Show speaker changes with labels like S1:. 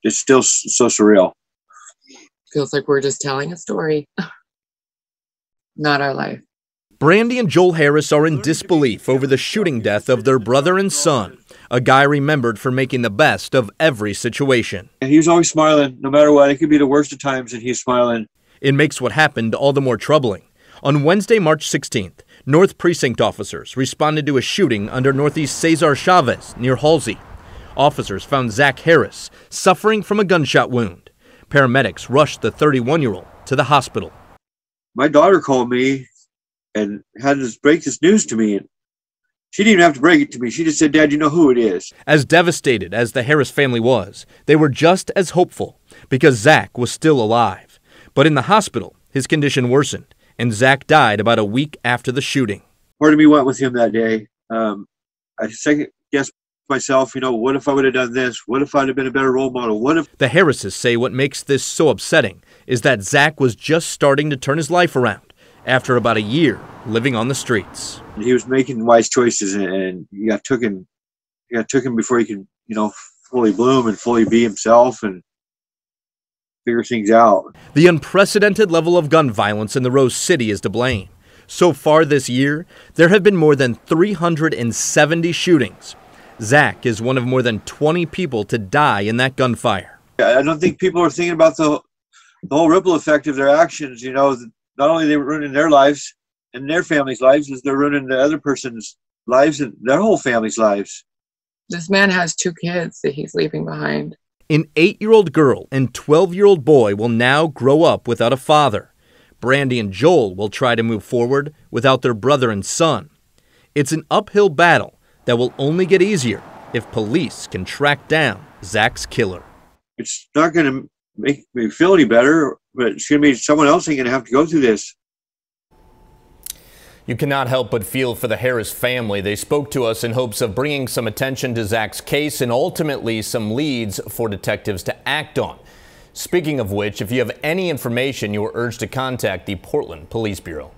S1: it's still so surreal.
S2: Feels like we're just telling a story, not our life.
S3: Brandy and Joel Harris are in disbelief over the shooting death of their brother and son, a guy remembered for making the best of every situation.
S1: And he was always smiling, no matter what. It could be the worst of times, and he's smiling.
S3: It makes what happened all the more troubling. On Wednesday, March 16th, North Precinct officers responded to a shooting under Northeast Cesar Chavez near Halsey. Officers found Zack Harris suffering from a gunshot wound. Paramedics rushed the 31-year-old to the hospital.
S1: My daughter called me and had to break this news to me. She didn't even have to break it to me. She just said, "Dad, you know who it is."
S3: As devastated as the Harris family was, they were just as hopeful because Zack was still alive. But in the hospital, his condition worsened, and Zack died about a week after the shooting.
S1: Part of me went with him that day. I second-guessed myself, what if I would have done this? What if I'd have been a better role model? What if...
S3: The Harrises say what makes this so upsetting is that Zack was just starting to turn his life around after about a year living on the streets.
S1: He was making wise choices, and you got took him before he could, fully bloom and fully be himself and figure things out.
S3: The unprecedented level of gun violence in the Rose City is to blame. So far this year, there have been more than 370 shootings. Zack is one of more than 20 people to die in that gunfire.
S1: I don't think people are thinking about the whole ripple effect of their actions. Not only are they ruining their lives and their families' lives, as they're ruining the other person's lives and their whole family's lives.
S2: This man has 2 kids that he's leaving behind.
S3: An 8-year-old girl and 12-year-old boy will now grow up without a father. Brandy and Joel will try to move forward without their brother and son. It's an uphill battle that will only get easier if police can track down Zack's killer.
S1: It's not going to make me feel any better, but it's going to be someone else ain't going to have to go through this.
S4: You cannot help but feel for the Harris family. They spoke to us in hopes of bringing some attention to Zack's case and ultimately some leads for detectives to act on. Speaking of which, if you have any information, you are urged to contact the Portland Police Bureau.